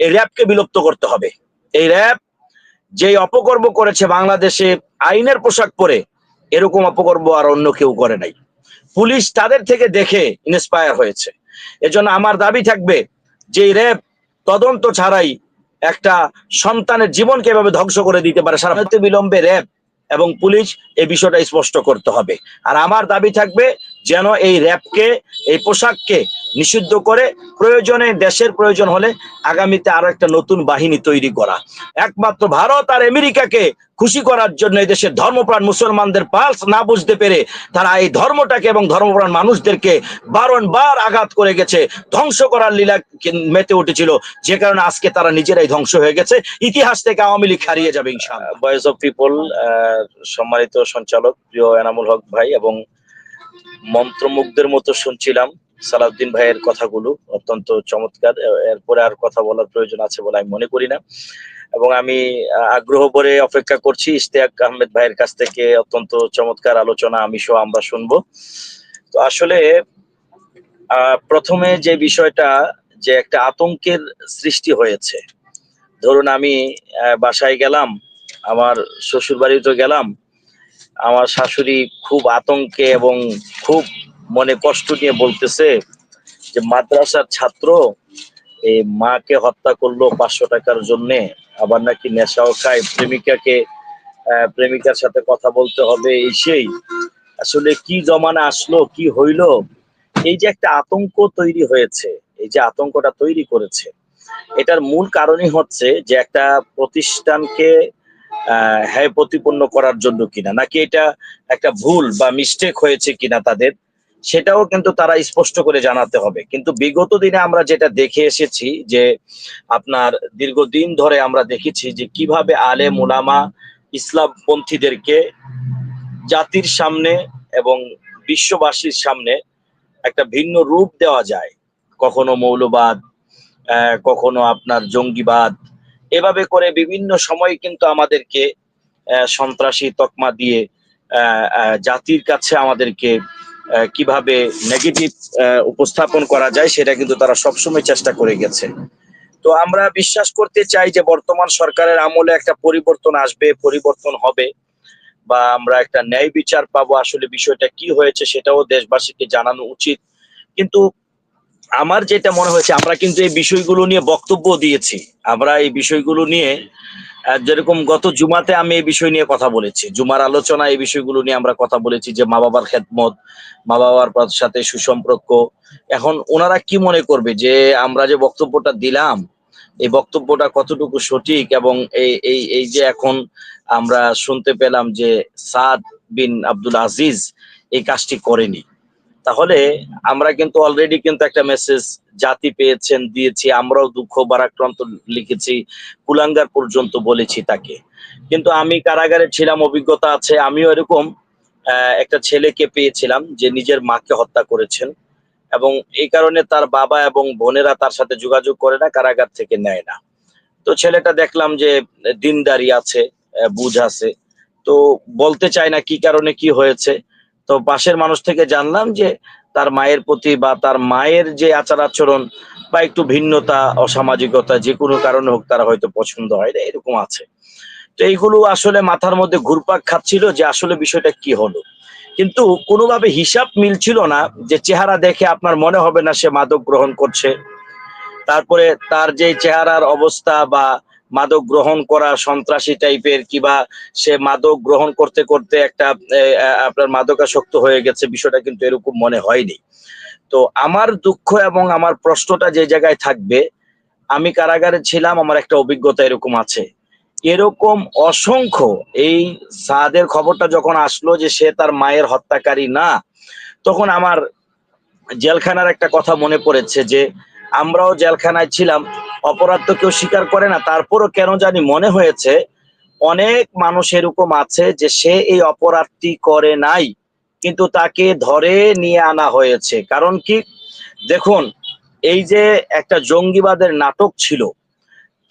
এই র্যাবকে বিলুপ্ত করতে হবে। এই র্যাব যে অপকর্ম করেছে বাংলাদেশে আইনের পোশাক পরে, এরকম অপকর্ম আর অন্য কেউ করে নাই। পুলিশ তাদের থেকে দেখে ইন্সপায়ার হয়েছে। এজন্য আমার দাবি থাকবে যে র্যাব তদন্ত ছাড়াই একটা সন্তানের জীবনকে এভাবে ধ্বংস করে দিতে পারে, সারা বিলম্বে র্যাব এবং পুলিশ এই বিষয়টা স্পষ্ট করতে হবে। আর আমার দাবি থাকবে যেন এই র্যাবকে, এই পোশাককে নিষিদ্ধ করে প্রয়োজনে, দেশের প্রয়োজন হলে আগামীতে আরো একটা নতুন বাহিনী তৈরি করা। একমাত্র ভারত আর আমেরিকাকে খুশি করার জন্য এই দেশের ধর্মপ্রাণ মুসলমানদের পালস না বুঝতে পেরে তারা এই ধর্মটাকে এবং ধর্মপ্রাণ মানুষদেরকে বারংবার আঘাত করে গেছে, ধ্বংস করার লীলা মেতে উঠেছিল, যে কারণে আজকে তারা নিজেরাই ধ্বংস হয়ে গেছে। ইতিহাস থেকে আওয়ামী লীগ হারিয়ে যাবে ইনশাআল্লাহ। ভয়েস অফ পিপল সম্মানিত সঞ্চালক প্রিয় এনামুল হক ভাই, এবং মন্ত্রমুগ্ধের মতো শুনছিলাম সালাউদ্দিন ভাইয়ের কথাগুলো, অত্যন্ত চমৎকার। এরপরে আর কথা বলার প্রয়োজন আছে বলে আমি মনে করি না, এবং আমি আগ্রহ ভরে অপেক্ষা করছি ইশতিয়াক আহমেদ ভাইয়ের কাছ থেকে অত্যন্ত চমৎকার আলোচনা আমি সহ আমরা শুনবো। তো আসলে প্রথমে যে বিষয়টা, যে একটা আতঙ্কের সৃষ্টি হয়েছে, ধরুন আমি বাসায় গেলাম, আমার শ্বশুর বাড়িতে গেলাম, আমার শাশুড়ি খুব আতঙ্কে এবং খুব মনে কষ্ট নিয়ে বলতেছে যে মাদ্রাসার ছাত্র এই মাকে হত্যা করলো 500 টাকার জন্যে, আবার নাকি নেশাও খায়, প্রেমিকার সাথে কথা বলতে হবে, এই সেই। আসলে কি জমানা আসলো, কি হইলো? এই যে একটা আতঙ্ক তৈরি হয়েছে, এই যে আতঙ্কটা তৈরি করেছে, এটার মূল কারণই হচ্ছে যে একটা প্রতিষ্ঠানকে হ্যায় প্রতিপন্ন করার জন্য কিনা, নাকি এটা একটা ভুল বা মিস্টেক হয়েছে কিনা তাদের, সেটাও কিন্তু তারা স্পষ্ট করে জানাতে হবে। কিন্তু বিগত দিনে আমরা যেটা দেখে এসেছি যে আপনার দীর্ঘদিন ধরে আমরা দেখেছি যে কিভাবে আলেম উলামা ইসলামপন্থীদেরকে জাতির সামনে এবং বিশ্ববাসীর সামনে একটা ভিন্ন রূপ দেওয়া যায়, কখনো মৌলবাদ, কখনো আপনার জঙ্গিবাদ, এভাবে করে বিভিন্ন সময় কিন্তু আমাদেরকে সন্ত্রাসী তকমা দিয়ে জাতির কাছে আমাদেরকে কিভাবে নেগেটিভ উপস্থাপন করা যায় সেটা কিন্তু তারা সবসময় চেষ্টা করে গেছে। তো আমরা বিশ্বাস করতে চাই যে বর্তমান সরকারের আমলে একটা পরিবর্তন আসবে, পরিবর্তন হবে, বা আমরা একটা ন্যায় বিচার পাবো। আসলে বিষয়টা কি হয়েছে সেটাও দেশবাসীকে জানানো উচিত। কিন্তু আমার যেটা মনে হয়েছে, আমরা কিন্তু এই বিষয়গুলো নিয়ে বক্তব্য দিয়েছি, আমরা এই বিষয়গুলো নিয়ে যেরকম গত জুমাতে আমি এই বিষয় নিয়ে কথা বলেছি, জুমার আলোচনা এই বিষয়গুলো নিয়ে আমরা কথা বলেছি যে মা বাবার খেদমত, মা বাবার সাথে সুসম্পর্ক। এখন ওনারা কি মনে করবে যে আমরা যে বক্তব্যটা দিলাম, এই বক্তব্যটা কতটুকু সঠিক? এবং এই যে এখন আমরা শুনতে পেলাম যে সাদ বিন আব্দুল আজিজ এই কাজটি করেনি, তাহলে আমরা কিন্তু অলরেডি কিন্তু একটা মেসেজ জাতি পেয়েছেন, দিয়েছি, আমরাও দুঃখ বারাক্রান্ত লিখেছি, কুলাঙ্গার পর্যন্ত বলেছি তাকে। কিন্তু আমি কারাগারে ছিলাম, অভিজ্ঞতা আছে, আমিও এরকম একটা ছেলেকে পেয়েছিলাম যে নিজের মাকে হত্যা করেছেন, এবং এই কারণে তার বাবা এবং বোনেরা তার সাথে যোগাযোগ করে না, কারাগার থেকে নেয় না। তো ছেলেটা দেখলাম যে দিনদারি আছে, বুঝ আছে, তো বলতে চায় না কি কারণে কি হয়েছে। তো পাশের মানুষ থেকে জানলাম যে তার মায়ের প্রতি বা তার মায়ের যে আচার আচরণ বা একটু ভিন্নতা, অসামাজিকতা, যে কোনো কারণে হোক, তারা হয়তো পছন্দ হয় না, এরকম আছে। তো এইগুলো আসলে মাথার মধ্যে ঘুরপাক খাচ্ছিল যে আসলে বিষয়টা কি হলো, কিন্তু কোনোভাবে হিসাব মিলছিল না যে চেহারা দেখে আপনার মনে হবে না সে মাদক গ্রহণ করছে, তারপরে তার যে চেহারার অবস্থা বা মাদক গ্রহণ করা সন্ত্রাসী টাইপের, কিবা সে মাদক গ্রহণ করতে করতে একটা আপনার মাদকাসক্ত হয়ে গেছে, বিষয়টা কিন্তু এরকম মনে হয়নি। তো আমার দুঃখ এবং আমার প্রশ্নটা যে জায়গায় থাকবে, আমি কারাগারে ছিলাম, আমার একটা অভিজ্ঞতা এরকম আছে, এরকম অসংখ্য। এই সাদের খবরটা যখন আসলো যে সে তার মায়ের হত্যাকারী না, তখন আমার জেলখানার একটা কথা মনে পড়েছে যে আমরাও জেলখানায় ছিলাম, অপরাধ তো কেউ স্বীকার করে না, তারপরও কেন জানি মনে হয়েছে অনেক মানুষ এরকম আছে যে সে এই অপরাধটি করে নাই, কিন্তু তাকে ধরে নিয়ে আনা হয়েছে। কারণ কি, দেখুন, এই যে একটা জঙ্গিবাদের নাটক ছিল,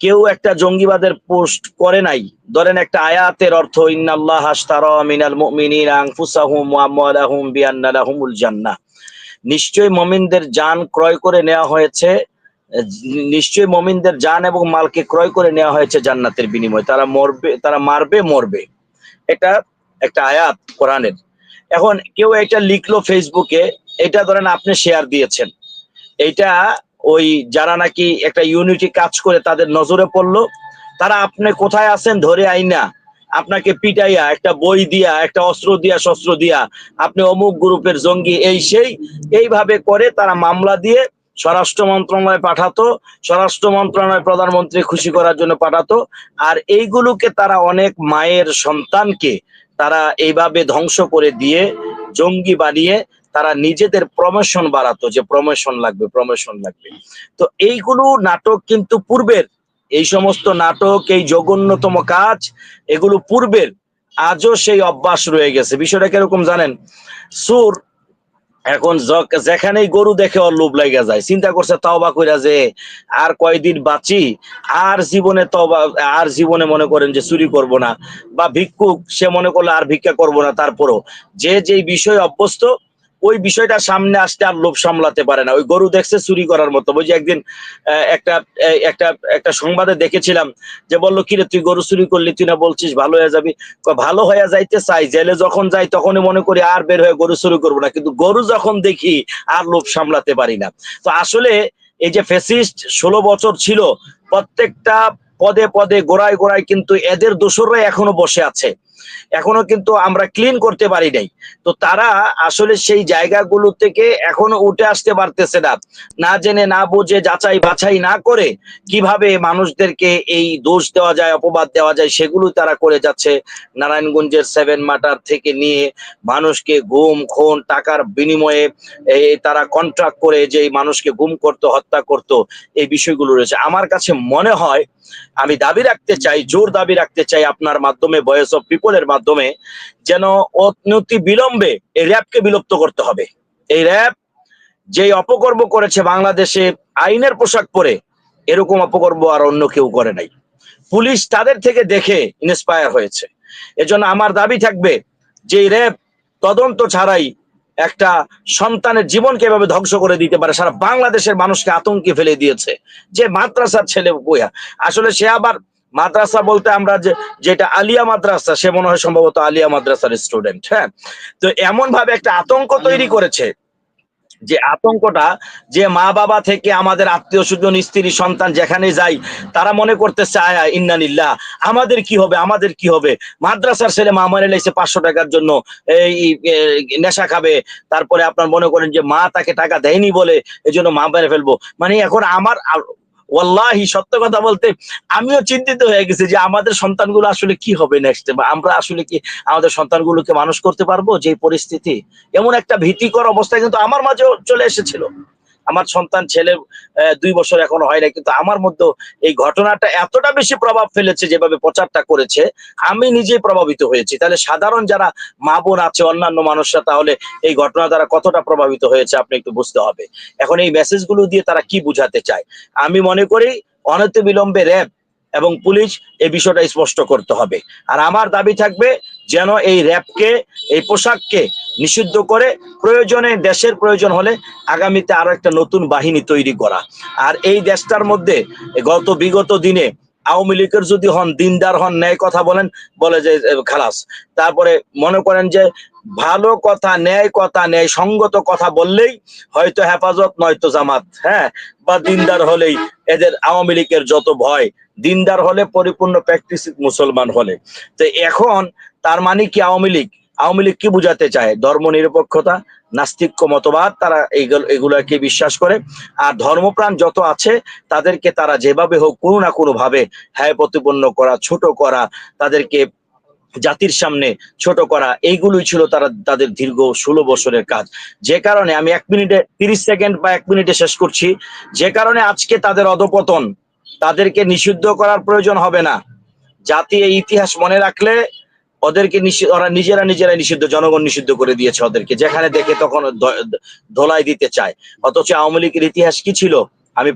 কেউ একটা জঙ্গিবাদের পোস্ট করে নাই। ধরেন একটা আয়াতের অর্থ ইন্নাল্লাহ আশতারা মিনাল মুমিনিনা আনফুসাহুম ওয়া আমওয়ালাহুম বিআন্না লাহুমুল জান্নাহ, নিশ্চয়ই মুমিনদের জান ক্রয় করে নেওয়া হয়েছে নিশ্চয়ই মুমিনদের জান এবং মালকে ক্রয় করে নেওয়া হয়েছে জান্নাতের বিনিময়ে, তারা মরবে, তারা মারবে। এটা একটা আয়াত কোরআনের। এখন কেউ এটা লিখলো ফেসবুকে, এটা ধরেন আপনি শেয়ার দিয়েছেন, এইটা ওই যারা নাকি একটা ইউনিটি কাজ করে তাদের নজরে পড়লো, তারা আপনি কোথায় আছেন ধরে আইনা আপনাকে পিটাইয়া একটা বই দিয়া, একটা অস্ত্র দিয়া, শস্ত্র দিয়া, আপনি অমুক গ্রুপের জঙ্গি এই সেই এইভাবে করে তারা মামলা দিয়ে স্বরাষ্ট্র মন্ত্রণালয়ে পাঠাতো, স্বরাষ্ট্র মন্ত্রণালয় প্রধানমন্ত্রী খুশি করার জন্য পাঠাতো। আর এইগুলোকে তারা অনেক মায়ের সন্তানকে তারা এইভাবে ধ্বংস করে দিয়ে জঙ্গি বানিয়ে তারা নিজেদের প্রমোশন বাড়াতো, যে প্রমোশন লাগবে। তো এইগুলো নাটক কিন্তু পূর্বের, এই সমস্ত নাটক, এই জঘন্যতম কাজ, এগুলো পূর্বের, আজও সেই অভ্যাস রয়ে গেছে। বিষয়টা কিরকম জানেন? সুর এখন যেখানেই গরু দেখে ওর লোভ লাগা যায়, চিন্তা করছে তওবা কইরা যে আর কয়দিন বাঁচি, আর জীবনে মনে করেন যে চুরি করব না, বা ভিক্ষুক সে মনে করলো আর ভিক্ষা করব না, তারপরও যেই বিষয় অভ্যস্ত ওই বিষয়টা সামনে আসতে আর লোভ সামলাতে পারে না। ওই গরু দেখছে চুরি করার মতো। ওই যে একদিন একটা একটা একটা সংবাদে দেখেছিলাম যে বললো, কিরে তুই গরু চুরি করলি, তুই না বলছিস ভালো হয়ে যাবি? ভালো হয়ে যাইতে চাই, জেলে যখন যাই তখনই মনে করি আর বের হয়ে গরু চুরি করবো না, কিন্তু গরু যখন দেখি আর লোভ সামলাতে পারি না। তো আসলে এই যে ফ্যাসিস্ট 16 বছর ছিল, প্রত্যেকটা পদে পদে গোড়ায় গোড়ায় কিন্তু এদের দোসররাই এখনো বসে আছে, এখনো কিন্তু আমরা ক্লিন করতে পারি নাই। তো তারা আসলে সেই জায়গাগুলো থেকে এখনো উঠে আসতে পারতেছে না, না জেনে না বুঝে যাচাই বাছাই না করে কিভাবে মানুষদেরকে এই দোষ দেওয়া যায়, অপবাদ দেওয়া যায়, সেগুলো তারা করে যাচ্ছে। নারায়ণগঞ্জের 7 মার্টার থেকে নিয়ে মানুষকে গুম খুন টাকার বিনিময়ে তারা কন্ট্রাক্ট করে যে মানুষকে গুম করতো, হত্যা করতো, এই বিষয়গুলো রয়েছে। আমার কাছে মনে হয়, আমি দাবি রাখতে চাই, জোর দাবি রাখতে চাই আপনার মাধ্যমে, ভয়েস অফ পিপলের মাধ্যমে, যেন অনতি বিলম্বে এই র্যাবকে বিলুপ্ত করতে হবে। এই র্যাব যে অপকর্ম করেছে বাংলাদেশে আইনের পোশাক পরে, এরকম অপকর্ম আর অন্য কেউ করে নাই। পুলিশ তাদের থেকে দেখে ইন্সপায়ার হয়েছে। এজন্য আমার দাবি থাকবে যে র্যাব তদন্ত ছাড়াই একটা সন্তানের জীবনকে এভাবে ধ্বংস করে দিতে পারে, সারা বাংলাদেশের মানুষকে আতঙ্কে ফেলে দিয়েছে। যে মাদ্রাসার ছেলে বইয়া, আসলে সে আবার মাদ্রাসা বলতে আমরা যেটা আলিয়া মাদ্রাসা, সে মনে হয় সম্ভবত আলিয়া মাদ্রাসার স্টুডেন্ট। হ্যাঁ, তো এমন ভাবে একটা আতঙ্ক তৈরি করেছে, যে আতঙ্কটা, যে মা বাবা থেকে আমাদের আত্মীয় স্বজন, স্ত্রী, সন্তান যেখানে যাই তারা মনে করতেছে আয়া ইন্নালিল্লাহ, আমাদের কি হবে। মাদ্রাসার ছেলে মা মেরে লাইছে 500 টাকার জন্য, এই নেশা খাবে, তারপরে আপনার মনে করেন যে মা তাকে টাকা দেয়নি বলে এই জন্য মা মেরে ফেলবো। মানে এখন আমার ওয়াল্লাহি সত্য কথা বলতে আমিও চিন্তিত হয়ে গেছি যে আমাদের সন্তানগুলো আসলে কি হবে নেক্সট, বা আমরা আসলে কি আমাদের সন্তানগুলোকে মানুষ করতে পারবো। যে পরিস্থিতি, এমন একটা ভীতিকর অবস্থা কিন্তু আমার মাঝেও চলে এসেছিল। আমার সন্তান ছেলে 2 বছর এখনো হয় না, কিন্তু আমার মধ্যে এই ঘটনাটা এতটা বেশি প্রভাব ফেলেছে, যেভাবে প্রচারটা করেছে আমি নিজেই প্রভাবিত হয়েছি। তাহলে সাধারণ যারা মা বোন আছে, অন্যান্য মানুষরা, তাহলে এই ঘটনা দ্বারা কতটা প্রভাবিত হয়েছে আপনি একটু বুঝতে হবে। এখন এই মেসেজগুলো দিয়ে তারা কি বুঝাতে চায়, আমি মনে করি অনতিবিলম্বে র্যাব এবং পুলিশ এই বিষয়টা স্পষ্ট করতে হবে। আর আমার দাবি থাকবে যেন এই র্যাবকে, এই পোশাককে নিষিদ্ধ করে প্রয়োজনে, দেশের প্রয়োজন হলে আগামীতে আরো একটা নতুন বাহিনী তৈরি করা। আর এই দেশটার মধ্যে বিগত দিনে আওয়ামী লীগের যদি হন, দিনদার হন, ন্যায় কথা বলেন, বলে যে খালাস, তারপরে মনে করেন যে ভালো কথা, ন্যায় কথা, ন্যায় সঙ্গত কথা বললেই হয়তো হেফাজত, নয়তো জামাত, হ্যাঁ, বা দিনদার হলেই এদের আওয়ামী লীগের যত ভয়, দিনদার হলে পরিপূর্ণ প্র্যাকটিস মুসলমান হলে। তো এখন তার মানে কি আওয়ামী লীগ কি বুঝাতে চায়? ধর্ম নিরপেক্ষতা, নাস্তিক্য মতবাদ, তারা এগুলাকে বিশ্বাস করে। আর ধর্মপ্রাণ যত আছে তাদেরকে তারা যেভাবে হোক কোনো না কোনো ভাবে হ্যায় প্রতিপন্ন করা, ছোট করা, তাদেরকে জাতির সামনে ছোট করা, এইগুলোই ছিল তাদের দীর্ঘ 16 বছরের কাজ। যে কারণে আমি 1 মিনিটে 30 সেকেন্ড বা 1 মিনিটে শেষ করছি, যে কারণে আজকে তাদের অধপতন, তাদেরকে নিষিদ্ধ করার প্রয়োজন হবে না। জাতি এই ইতিহাস মনে রাখলে ওদেরকে ওরা নিজেরাই নিষিদ্ধ, জনগণ নিষিদ্ধ করে দিয়েছে ওদেরকে, যেখানে দেখে তখন ধোলাই দিতে চায়। অথচ আওয়ামী লীগের ইতিহাস কি ছিল? আমি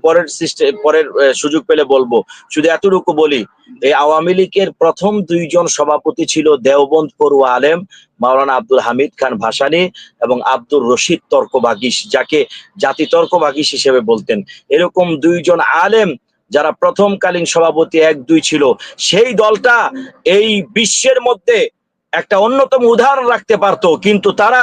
পরের সুযোগ পেলে বলবো। শুধু এতটুকু বলি, এই আওয়ামী লীগের প্রথম দুইজন সভাপতি ছিল দেওবন্দ পড়ুয়া আলেম মাওলানা আব্দুল হামিদ খান ভাসানী এবং আব্দুর রশিদ তর্কবাগীশ, যাকে জাতি তর্কবাগীশ হিসেবে বলতেন। এরকম দুইজন আলেম যারা প্রথমকালীন সভাপতি 1-2 ছিল, সেই দলটা এই বিশ্বের মধ্যে একটা অন্যতম উদাহরণ রাখতে পারতো, কিন্তু তারা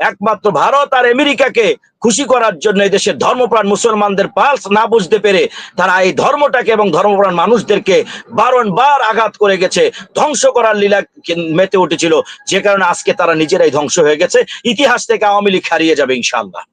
একমাত্র ভারত আর আমেরিকাকে খুশি করার জন্য এই দেশের ধর্মপ্রাণ মুসলমানদের পালস না বুঝতে পেরে তারা এই ধর্মটাকে এবং ধর্মপ্রাণ মানুষদেরকে বারংবার আঘাত করে গেছে, ধ্বংস করার লীলা মেতে উঠেছিল, যে কারণে আজকে তারা নিজেরাই ধ্বংস হয়ে গেছে। ইতিহাস থেকে আওয়ামী লীগ হারিয়ে যাবে ইনশাআল্লাহ।